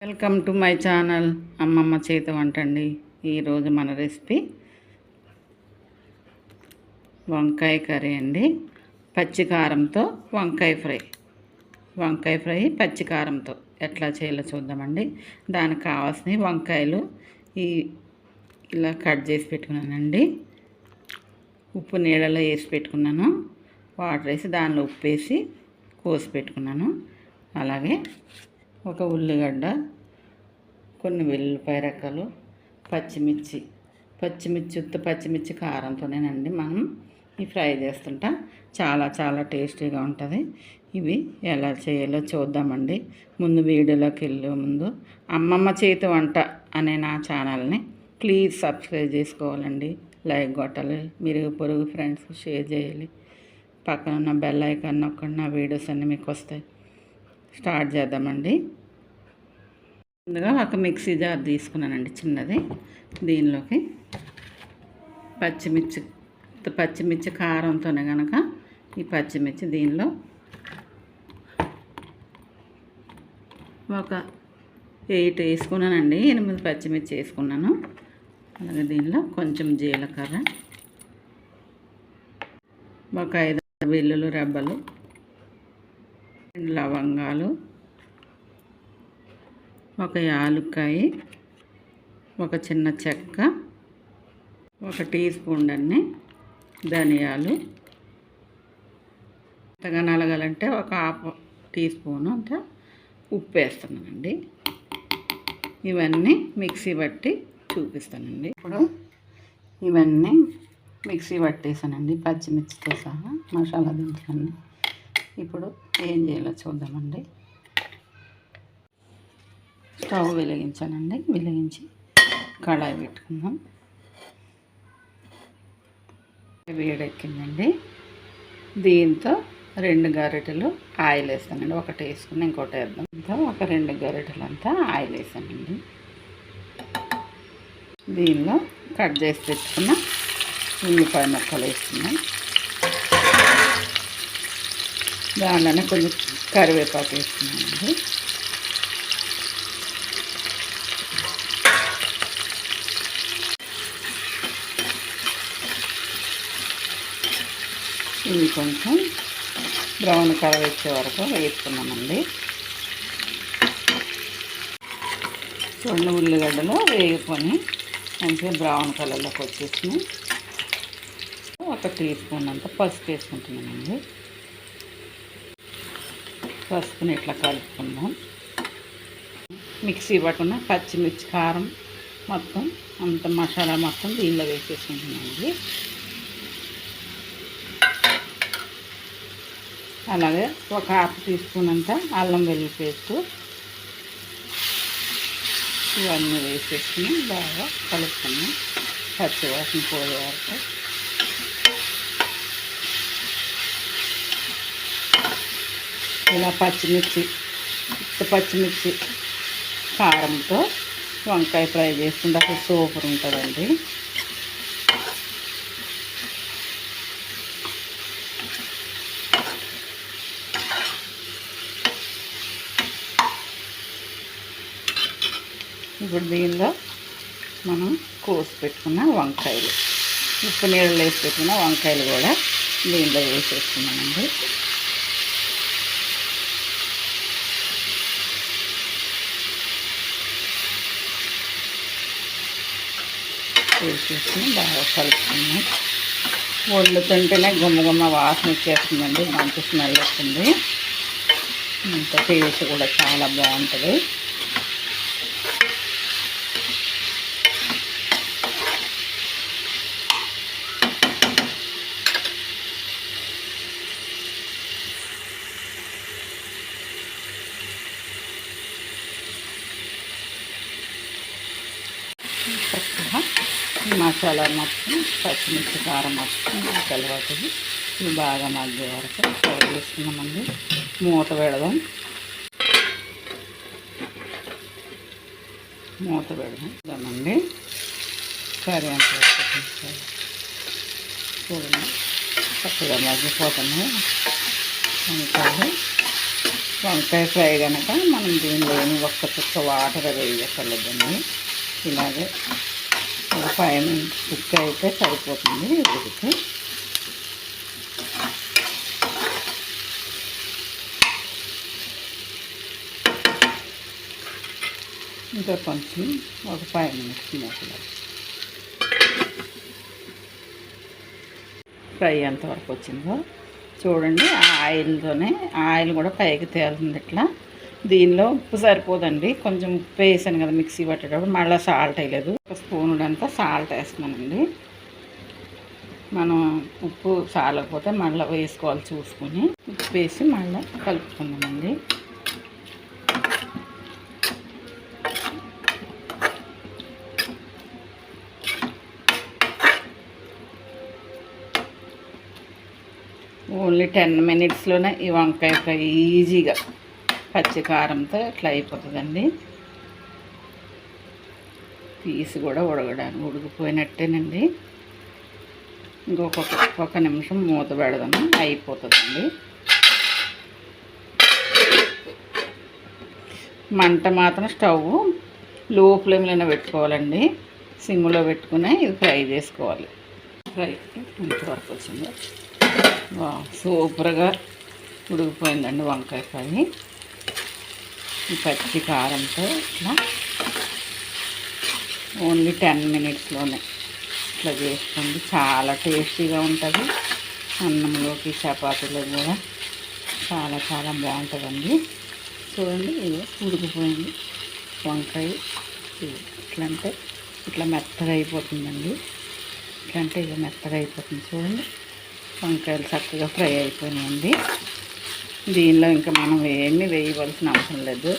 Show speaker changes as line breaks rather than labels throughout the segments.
Welcome to my channel అమ్మమ్మ చేతి వంట అండి. ఈరోజు మన రెసిపీ వంకాయ కర్రీ అండి. పచ్చికారంతో వంకాయ ఫ్రై పచ్చికారంతో ఎట్లా చేయాలో చూద్దామండి. దానికి కావాల్సిన వంకాయలు ఇలా కట్ చేసి పెట్టుకున్నానండి. ఉప్పు నీళ్ళలో వేసి పెట్టుకున్నాను. వాటర్ వేసి దానిలో ఉప్పు వేసి కోసి పెట్టుకున్నాను. అలాగే ఒక ఉల్లిగడ్డ, కొన్ని వెల్లుల్లిపాయ రెక్కలు, పచ్చిమిర్చి కారంతోనేనండి మనం ఈ ఫ్రై చేస్తుంటా. చాలా టేస్టీగా ఉంటుంది. ఇవి ఎలా చేయాలో చూద్దామండి. ముందు వీడియోలోకి వెళ్ళే ముందు అమ్మమ్మ చేతి వంట అనే నా ఛానల్ని ప్లీజ్ సబ్స్క్రైబ్ చేసుకోవాలండి. లైక్ కొట్టాలి. మీరు పొరుగు ఫ్రెండ్స్ షేర్ చేయాలి. పక్కన ఉన్న బెల్ ఐకాన్ నొక్కండి. నా వీడియోస్ అన్నీ మీకు వస్తాయి. స్టార్ట్ చేద్దామండి. ముందుగా ఒక మిక్సీ జార్ తీసుకున్నానండి చిన్నది. దీనిలోకి పచ్చిమిర్చి కారంతోనే కనుక ఈ పచ్చిమిర్చి దీనిలో ఒక 8 వేసుకున్నానండి. 8 పచ్చిమిర్చి వేసుకున్నాను. అలాగే దీనిలో కొంచెం జీలకర్ర, ఒక 5 వెల్లుల్లి రెబ్బలు, 2 లవంగాలు, ఒక యాలుక్కాయ, ఒక చిన్న చెక్క, 1 టీ స్పూన్ అన్ని ధనియాలు, అంతగా నలగాలంటే ఒక 1/2 టీ స్పూను అంత ఉప్పు వేస్తున్నానండి. ఇవన్నీ మిక్సీ పట్టి చూపిస్తానండి. ఇప్పుడు ఇవన్నీ మిక్సీ పట్టేసానండి, పచ్చిమిర్చితో సహా మసాలా దినుసులన్నీ. ఇప్పుడు ఏం చేయాలో చూద్దామండి. స్టవ్ వెలిగించానండి. వెలిగించి కడాయి పెట్టుకుందాం. వేడెక్కిందండి. దీంతో 2 గరిటెలు ఆయిల్ వేస్తానండి. ఒకటి వేసుకుని ఇంకోటి వేద్దాం. ఇంకా ఒక 2 గరిటెలు అంతా ఆయిల్ వేసానండి. దీనిలో కట్ చేసి పెట్టుకున్న ఉల్లిపాయ ముక్కలు వేస్తున్నాం. దాంట్లోనే కొంచెం కరివేపాకు వేస్తున్నానండి. ఇవి కొంచెం బ్రౌన్ కలర్ వచ్చే వరకు వేసుకున్నామండి. చూడండి, ఉల్లిగడ్డలు వేసుకొని మంచిగా బ్రౌన్ కలర్లోకి వచ్చేసి 1 టీ స్పూన్ అంత పసుపు వేసుకుంటున్నామండి. పసుపుని ఇట్లా కలుపుకుందాం. మిక్సీ పట్టుకున్న పచ్చిమిర్చి కారం మొత్తం అంత మసాలా మొత్తం దీనిలో వేసేసుకుంటున్నామండి. అలాగే ఒక 1/2 టీ స్పూన్ అంతా అల్లం వెల్లుల్లి పేస్ట్ ఇవన్నీ వేసేసుకుని బాగా కలుపుకున్నాం. పచ్చివాసన పోయే వరకు. ఇలా పచ్చిమిర్చి కారంతో వంకాయ ఫ్రై చేసుకుంటే అసలు సూపర్ ఉంటుందండి. ఇప్పుడు దీనిలో మనం కోసి పెట్టుకున్న వంకాయలు, ఉప్పు నీళ్ళు వేసి పెట్టుకున్న వంకాయలు కూడా దీనిలో వేసేసుకున్నామండి. వేసేసుకుని బాగా కలుపుకున్నాం. వండుతుంటేనే గుమ్మగుమ్మ వాసన వచ్చేస్తుందండి. మంచి స్మెల్ వస్తుంది. ఇంత టేస్ట్ కూడా చాలా బాగుంటుంది. చక్కగా ఈ మసాలా మొత్తం పచ్చిమిర్చి కారం మొత్తం కలవతుంది. ఇది బాగా మగ్గే వరకు ఫ్రై చేసుకున్నామండి. మూత పెడదాం. ఇదామండి కర్రీ అంత చూడండి చక్కగా మగ్గిపోతున్నాయి. వంకాయలు వంకాయ ఫ్రై కనుక మనం దీనిలో ఏమి ఒక్క చుక్క వాటర్ వేయక్కర్లేదండి. ఇలాగే ఒక 5 మినిట్స్ కుక్ అయితే సరిపోతుంది ఉడికి. ఇంకా కొంచెం ఒక 5 మినిట్స్ మూతలో ఫ్రై ఎంతవరకు వచ్చిందో చూడండి. ఆ ఆయిల్తోనే ఆయిల్ కూడా పైకి తేలుతుంది. ఇట్లా దీనిలో ఉప్పు సరిపోదండి, కొంచెం ఉప్పు వేసాను కదా మిక్సీ పట్టేటప్పుడు, మళ్ళీ సాల్ట్ వేయలేదు. ఒక స్పూనుడంతా సాల్ట్ వేస్తున్నానండి. మనం ఉప్పు చాలకపోతే మళ్ళీ వేసుకోవాలి చూసుకొని. ఉప్పు వేసి మళ్ళీ కలుపుకుందామండి. ఓన్లీ 10 మినిట్స్లోనే ఈ వంకాయ ఫ్రై ఈజీగా పచ్చి కారంతో ఇట్లా అయిపోతుందండి. పీస్ కూడా ఉడికిపోయినట్టేనండి. ఒక నిమిషం మూత పెడదాము, అయిపోతుందండి. మంట మాత్రం స్టవ్ లో ఫ్లేమ్లోనే పెట్టుకోవాలండి. సిమ్లో పెట్టుకుని ఇది ఫ్రై చేసుకోవాలి. ఫ్రై ఇంతవరకు వచ్చింది. సూపర్గా ఉడికిపోయిందండి వంకాయ ఫ్రై. ఈ పచ్చి కారంతో ఇట్లా ఓన్లీ 10 మినిట్స్లోనే ఇట్లా చేసుకోండి. చాలా టేస్టీగా ఉంటుంది. అన్నంలోకి చపాతీలో కూడా చాలా చాలా బాగుంటుందండి. చూడండి, ఇది ఉడికిపోయింది వంకాయ. ఇట్లా మెత్తగా అయిపోతుందండి. ఇట్లా మెత్తగా అయిపోతుంది. చూడండి, వంకాయలు చక్కగా ఫ్రై అయిపోయినాయండి. దీనిలో ఇంకా మనం ఏమీ వేయవలసిన అవసరం లేదు.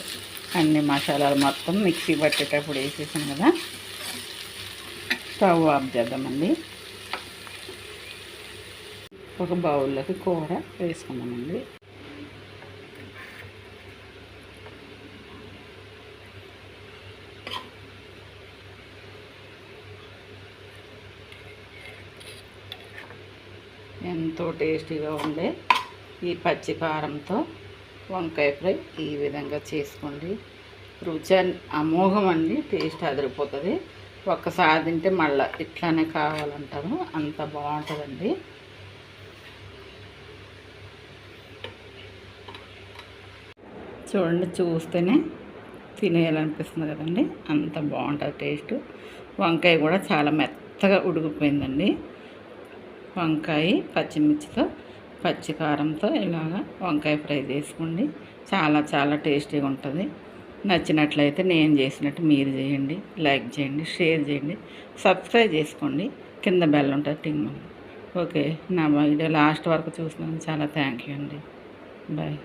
అన్ని మసాలాలు మొత్తం మిక్సీ పట్టేటప్పుడు వేసేసాం కదా. స్టవ్ ఆఫ్ చేద్దామండి. ఒక బౌల్లోకి కూర వేసుకుందామండి. ఎంతో టేస్టీగా ఉండే ఈ పచ్చి కారంతో వంకాయ ఫ్రై ఈ విధంగా చేసుకోండి. రుచి అమోఘం అండి. టేస్ట్ అదిరిపోతుంది. ఒక్కసారి తింటే మళ్ళీ ఇట్లానే కావాలంటారు, అంత బాగుంటుందండి. చూడండి, చూస్తేనే తినేయాలనిపిస్తుంది కదండి. అంత బాగుంటుంది టేస్ట్. వంకాయ కూడా చాలా మెత్తగా ఉడికిపోయిందండి. వంకాయ పచ్చిమిర్చితో పచ్చి కారంతో ఇలాగా వంకాయ ఫ్రై చేసుకోండి. చాలా చాలా టేస్టీగా ఉంటుంది. నచ్చినట్లయితే నేను చేసినట్టు మీరు చేయండి. లైక్ చేయండి, షేర్ చేయండి, సబ్స్క్రైబ్ చేసుకోండి. కింద బెల్ ఉంటుంది టింగ్. ఓకే, నా వీడియో లాస్ట్ వరకు చూసినందుకు చాలా థ్యాంక్ యూ అండి. బాయ్.